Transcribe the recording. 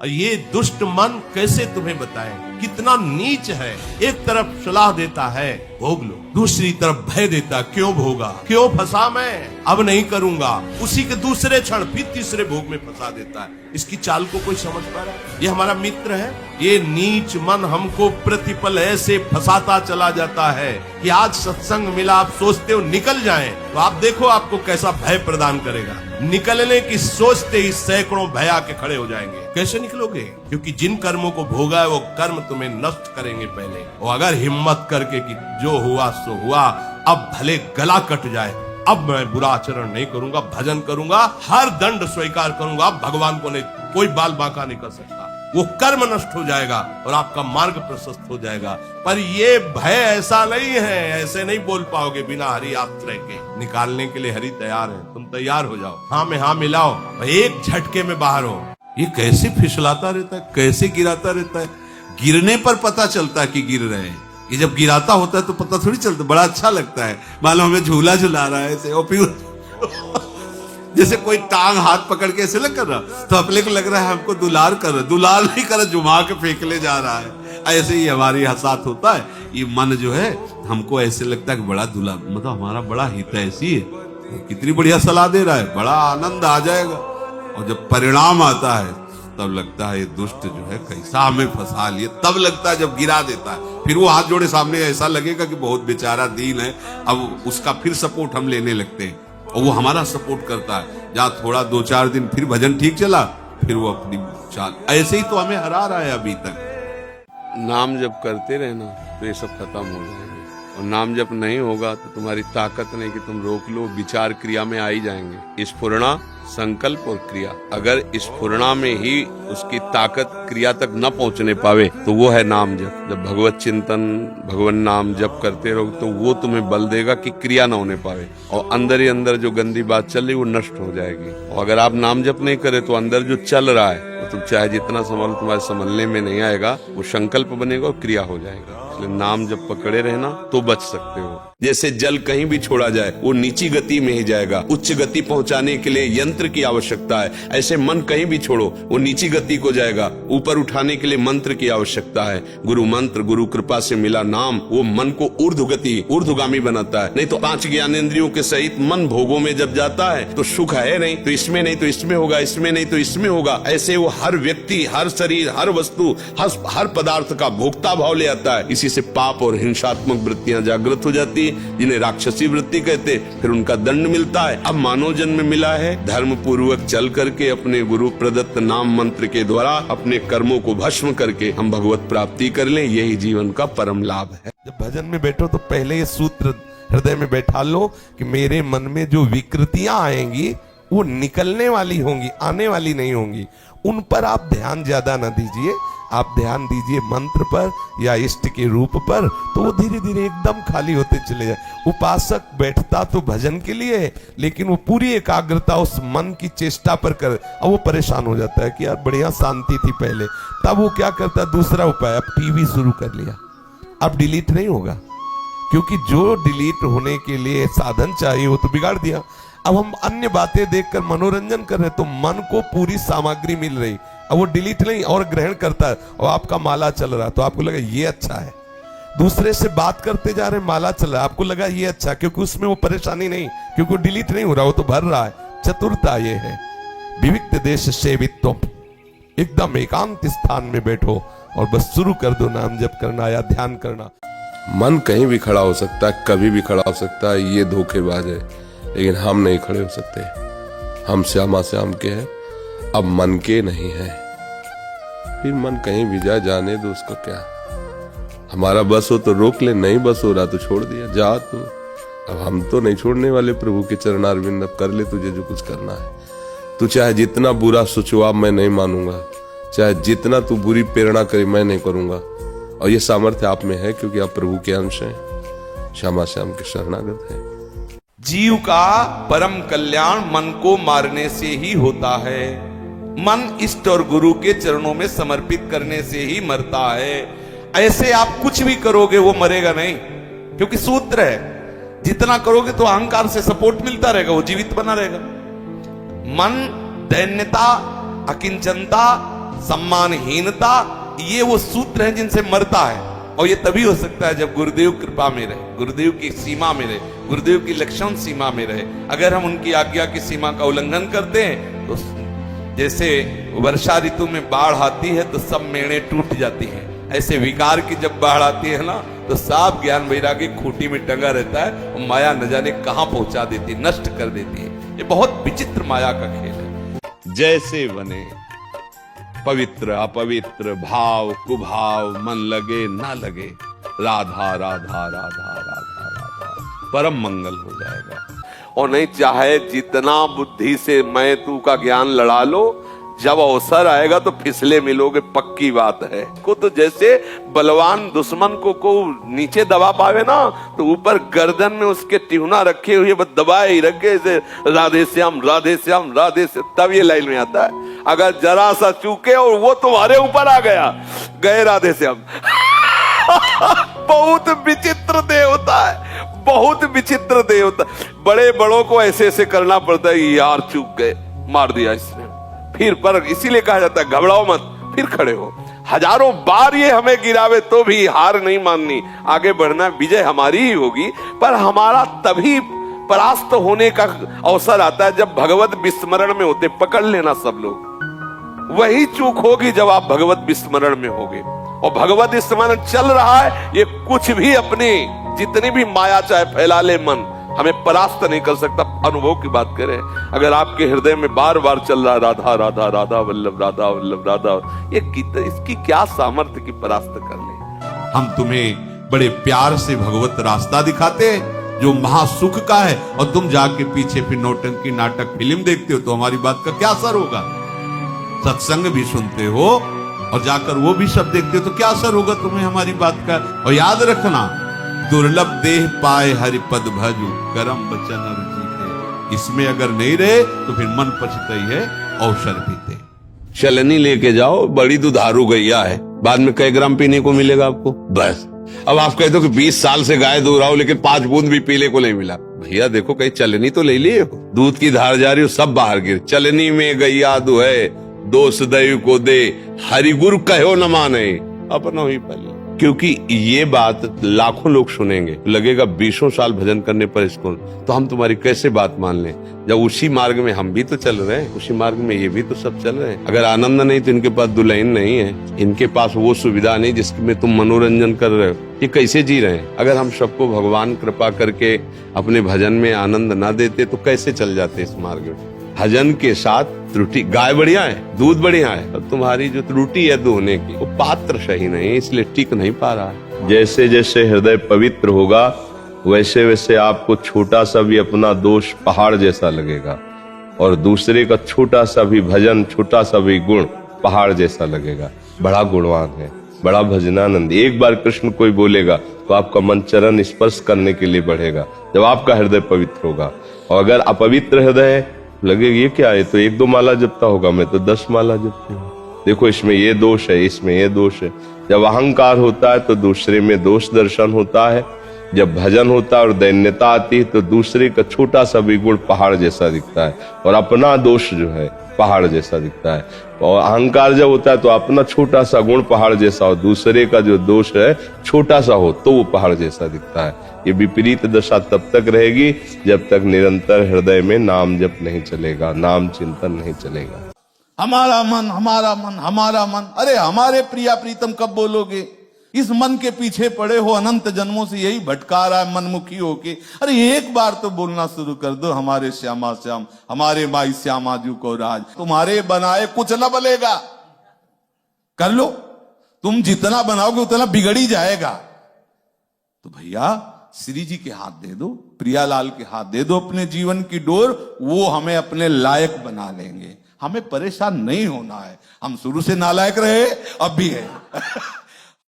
और ये दुष्ट मन कैसे तुम्हें बताएं, कितना नीच है। एक तरफ सलाह देता है भोग लो, दूसरी तरफ भय देता, क्यों भोगा, क्यों फंसा मैं, अब नहीं करूंगा। उसी के दूसरे क्षण फिर तीसरे भोग में फंसा देता है। इसकी चाल को कोई समझ पा रहा है? ये हमारा मित्र है। ये नीच मन हमको प्रतिपल ऐसे फंसाता चला जाता है कि आज सत्संग मिला, आप सोचते हो निकल जाएं, तो आप देखो आपको कैसा भय प्रदान करेगा। निकलने की सोचते ही सैकड़ों भय आके खड़े हो जाएंगे। कैसे निकलोगे? क्योंकि जिन कर्मों को भोगा है वो कर्म तुम्हें नष्ट करेंगे पहले। और अगर हिम्मत करके कि जो हुआ सो हुआ, अब भले गला कट जाए, अब मैं बुरा आचरण नहीं करूंगा, भजन करूंगा, हर दंड स्वीकार करूंगा, अब भगवान को नहीं, कोई बाल बांका नहीं कर सकता। वो कर्म नष्ट हो जाएगा और आपका मार्ग प्रशस्त हो जाएगा। पर ये भय ऐसा नहीं है, ऐसे नहीं बोल पाओगे बिना हरि आश्रय के। निकालने के लिए हरि तैयार है, तुम तैयार हो जाओ, हाँ में हाँ मिलाओ, एक झटके में बाहर हो। ये कैसे फिसलाता रहता है, कैसे गिराता रहता है। गिरने पर पता चलता है कि गिर रहे हैं। ये जब गिराता होता है तो पता थोड़ी चलता, बड़ा अच्छा लगता है, मानो हमें झूला झुला रहा है ऐसे। और फिर जैसे कोई टांग हाथ पकड़ के ऐसे लग कर रहा, तो अपने को लग रहा है हमको दुलार कर रहा, दुलार नहीं कर रहा, जुमा के फेंकले जा रहा है। ऐसे ही हमारे साथ होता है। ये मन जो है हमको ऐसे लगता है कि बड़ा दुला, मतलब हमारा बड़ा हित ऐसी है, कितनी बढ़िया सलाह दे रहा है, बड़ा आनंद आ जाएगा। और जब परिणाम आता है तब लगता है ये दुष्ट जो है कैसा हमें फंसा लिया। तब लगता है जब गिरा देता है, फिर वो हाथ जोड़े सामने, ऐसा लगेगा कि बहुत बेचारा दीन है। अब उसका फिर सपोर्ट हम लेने लगते हैं और वो हमारा सपोर्ट करता है। जहाँ थोड़ा 2-4 दिन फिर भजन ठीक चला, फिर वो अपनी चाल। ऐसे ही तो हमें हरा रहा है अभी तक। नाम जप करते रहना तो ये सब खत्म हो जाएंगे, और नाम जप नहीं होगा तो तुम्हारी ताकत नहीं कि तुम रोक लो, विचार क्रिया में आ ही जाएंगे। स्फुरणा, संकल्प और क्रिया, अगर स्फुरणा में ही उसकी ताकत क्रिया तक न पहुंचने पावे तो वो है नाम जप। जब भगवत चिंतन, भगवान नाम जप करते रहो तो वो तुम्हें बल देगा कि क्रिया न होने पावे, और अंदर ही अंदर जो गंदी बात चल रही वो नष्ट हो जाएगी। और अगर आप नाम जप नहीं करे तो अंदर जो चल रहा है वो तुम चाहे जितना संभालो, तुम्हारे संभलने में नहीं आएगा, वो संकल्प बनेगा और क्रिया हो जाएगा। इसलिए नाम जब पकड़े रहना तो बच सकते हो। जैसे जल कहीं भी छोड़ा जाए वो नीची गति में ही जाएगा, उच्च गति पहुंचाने के लिए यंत्र की आवश्यकता है। ऐसे मन कहीं भी छोड़ो वो नीची गति को जाएगा, ऊपर उठाने के लिए मंत्र की आवश्यकता है। गुरु मंत्र, गुरु कृपा से मिला नाम वो मन को ऊर्ध्व गति, ऊर्ध्वगामी बनाता है। नहीं तो 5 ज्ञानेंद्रियों के सहित मन भोगों में जब जाता है तो सुख है नहीं तो इसमें, नहीं तो इसमें होगा, इसमें नहीं तो इसमें होगा। ऐसे वो हर व्यक्ति, हर शरीर, हर वस्तु, हर पदार्थ का भोक्ता भाव ले आता है। इसी से पाप और हिंसात्मक वृत्तियां जागृत हो जाती, जिन्हें राक्षसी वृत्ति कहते, फिर उनका दंड मिलता है। अब मानव जन्म मिला है, धर्म पूर्वक चल करके अपने गुरु प्रदत्त नाम मंत्र के द्वारा अपने कर्मों को भस्म करके हम भगवत प्राप्ति कर लें, यही जीवन का परम लाभ है। जब भजन में बैठो तो पहले ये सूत्र हृदय में बैठा लो कि मेरे मन में जो विकृतियां आएंगी वो निकलने वाली होंगी, आने वाली नहीं होंगी। उन पर आप ध्यान ज्यादा न दीजिए, आप ध्यान दीजिए मंत्र पर या इष्ट के रूप पर, तो वो धीरे धीरे एकदम खाली होते चले जाए। उपासक बैठता तो भजन के लिए, लेकिन वो पूरी एकाग्रता उस मन की चेष्टा पर कर, अब वो परेशान हो जाता है कि यार बढ़िया शांति थी पहले। तब वो क्या करता है, दूसरा उपाय, अब टीवी शुरू कर लिया। अब डिलीट नहीं होगा, क्योंकि जो डिलीट होने के लिए साधन चाहिए वो तो बिगाड़ दिया। अब हम अन्य बातें देखकर मनोरंजन कर रहे, तो मन को पूरी सामग्री मिल रही, अब वो डिलीट नहीं और ग्रहण करता है। और आपका माला चल रहा तो आपको लगा ये अच्छा है, दूसरे से बात करते जा रहे, माला चल रहा है, आपको लगा ये अच्छा, क्योंकि उसमें वो परेशानी नहीं, क्योंकि वो डिलीट नहीं हो रहा, वो तो भर रहा है। चतुरता ये है, विविक्त देश सेवित्व, एकदम एकांत स्थान में बैठो और बस शुरू कर दो नाम जप करना या ध्यान करना। मन कहीं भी खड़ा हो सकता है, कभी भी खड़ा हो सकता है, ये धोखेबाज है, लेकिन हम नहीं खड़े हो सकते। हम श्यामा श्याम के हैं, अब मन के नहीं है। फिर मन कहीं भी जाए, जाने दो उसको, क्या हमारा बस हो तो रोक ले, नहीं बस हो रहा तो छोड़ दिया, जा तू। अब हम तो नहीं छोड़ने वाले प्रभु के चरणारविंद, अब कर ले तुझे जो कुछ करना है। तू चाहे जितना बुरा सोचो, अब मैं नहीं मानूंगा, चाहे जितना तू बुरी प्रेरणा करे मैं नहीं करूंगा। और ये सामर्थ्य आप में है क्योंकि आप प्रभु के अंश हैं, श्यामा श्याम के शरणागत हैं। जीव का परम कल्याण मन को मारने से ही होता है। मन इष्ट और गुरु के चरणों में समर्पित करने से ही मरता है। ऐसे आप कुछ भी करोगे वो मरेगा नहीं, क्योंकि सूत्र है, जितना करोगे तो अहंकार से सपोर्ट मिलता रहेगा, वो जीवित बना रहेगा। मन दैन्यता, अकिंचनता, सम्मानहीनता, ये वो सूत्र हैं जिनसे मरता है। और ये तभी हो सकता है जब गुरुदेव कृपा में रहे, गुरुदेव की सीमा में रहे, गुरुदेव की लक्षण सीमा में रहे। अगर हम उनकी आज्ञा की सीमा का उल्लंघन करते हैं तो जैसे वर्षा ऋतु में बाढ़ आती है तो सब मेड़े टूट जाती हैं, ऐसे विकार की जब बाढ़ आती है ना तो साफ ज्ञान वैरागी खूंटी में टंगा रहता है और माया न जाने कहां पहुंचा देती है, नष्ट कर देती है। ये बहुत विचित्र माया का खेल है। जैसे बने पवित्र अपवित्र, भाव कुभाव, मन लगे ना लगे, राधा राधा राधा राधा राधा, परम मंगल हो जाएगा। और नहीं चाहे जितना बुद्धि से मैं तू का ज्ञान लड़ा लो, जब अवसर आएगा तो फिसले मिलोगे, पक्की बात है। को तो जैसे बलवान दुश्मन को नीचे दबा पावे ना तो ऊपर गर्दन में उसके टिहुना रखे हुए बस दबाए ही रखे, जैसे राधे श्याम राधे श्याम राधे श्याम, तब ये लाइन में आता है। अगर जरा सा चूके और वो तुम्हारे ऊपर आ गया, गए राधे श्याम। बहुत विचित्र देवता है, बहुत विचित्र देवता। बड़े बड़ों को ऐसे ऐसे करना पड़ता है, यार चूक गए, मार दिया इसने, फिर पर इसीलिए कहा जाता है घबराओ मत, फिर खड़े हो। हजारों बार ये हमें गिरावे तो भी हार नहीं माननी, आगे बढ़ना, विजय हमारी ही होगी। पर हमारा तभी परास्त होने का अवसर आता है जब भगवत विस्मरण में होते। पकड़ लेना सब लोग, वही चूक होगी जब आप भगवत विस्मरण में होगे। और भगवत स्मरण चल रहा है, ये कुछ भी अपनी जितनी भी माया चाहे फैला ले मन, हमें परास्त नहीं कर सकता। अनुभव की बात करें, अगर आपके हृदय में बार बार चल रहा राधा राधा राधा वल्लभ राधा वल्लभ राधा, ये इसकी क्या सामर्थ्य की परास्त कर ले। हम तुम्हें बड़े प्यार से भगवत रास्ता दिखाते हैं जो महासुख का है, और तुम जाके पीछे फिर नौटंकी नाटक फिल्म देखते हो, तो हमारी बात का क्या असर होगा? सत्संग भी सुनते हो और जाकर वो भी सब देखते हो, तो क्या असर होगा तुम्हें हमारी बात का? और याद रखना, दुर्लभ देह पाए हरिपद भजू, करम बचन रुचि थे। इसमें अगर नहीं रहे तो फिर मन पछताई है अवसर पीते। चलनी लेके जाओ, बड़ी दुधारू गैया है, बाद में कई ग्राम पीने को मिलेगा आपको? बस अब आप कहते हो कि 20 साल से गाय दूध रहा हूं लेकिन 5 बूंद भी पीने को नहीं मिला। भैया देखो, कहीं चलनी तो ले लिए हो, दूध की धार जा रही हो, सब बाहर गिर। चलनी में गैया दुहे, दोष दैव को दे, हरि गुरु कहो न माने, अपना ही पहले। क्योंकि ये बात लाखों लोग सुनेंगे, लगेगा 20 साल भजन करने पर इसको, तो हम तुम्हारी कैसे बात मान लें, जब उसी मार्ग में हम भी तो चल रहे हैं, उसी मार्ग में ये भी तो सब चल रहे हैं। अगर आनंद नहीं तो इनके पास दुल्हन नहीं है, इनके पास वो सुविधा नहीं जिसमें तुम मनोरंजन कर रहे हो, ये कैसे जी रहे हैं? अगर हम सबको भगवान कृपा करके अपने भजन में आनंद ना देते तो कैसे चल जाते इस मार्ग में? भजन के साथ त्रुटि, गाय बढ़िया है, दूध बढ़िया है, और तुम्हारी जो त्रुटि है दोहने की, वो पात्र सही नहीं, इसलिए टिक नहीं पा रहा है। जैसे जैसे हृदय पवित्र होगा वैसे वैसे आपको छोटा सा भी अपना दोष पहाड़ जैसा लगेगा, और दूसरे का छोटा सा भी भजन, छोटा सा भी गुण पहाड़ जैसा लगेगा। बड़ा गुणवान है, बड़ा भजनानंद। एक बार कृष्ण कोई बोलेगा तो आपका मन चरण स्पर्श करने के लिए बढ़ेगा, जब आपका हृदय पवित्र होगा। और अगर अपवित्र हृदय है, लगेगा ये क्या है, तो 1-2 माला जपता होगा, मैं तो 10 माला जपती हूँ, देखो इसमें ये दोष है, इसमें ये दोष है। जब अहंकार होता है तो दूसरे में दोष दर्शन होता है, जब भजन होता है और दैन्यता आती है तो दूसरे का छोटा सा भी गुण पहाड़ जैसा दिखता है, और अपना दोष जो है पहाड़ जैसा दिखता है। और अहंकार जब होता है तो अपना छोटा सा गुण पहाड़ जैसा हो, दूसरे का जो दोष है छोटा सा हो तो वो पहाड़ जैसा दिखता है। ये विपरीत दशा तब तक रहेगी जब तक निरंतर हृदय में नाम जप नहीं चलेगा, नाम चिंतन नहीं चलेगा। हमारा मन हमारा मन हमारा मन, अरे हमारे प्रिया प्रीतम कब बोलोगे? इस मन के पीछे पड़े हो, अनंत जन्मों से यही भटका रहा है मनमुखी होके। अरे एक बार तो बोलना शुरू कर दो, हमारे श्यामा श्याम, हमारे माई श्यामा जू को राज, तुम्हारे बनाए कुछ न बलेगा। कर लो, तुम जितना बनाओगे उतना बिगड़ ही जाएगा। तो भैया श्री जी के हाथ दे दो, प्रियालाल के हाथ दे दो अपने जीवन की डोर, वो हमें अपने लायक बना लेंगे। हमें परेशान नहीं होना है, हम शुरू से नालायक रहे, अब भी है।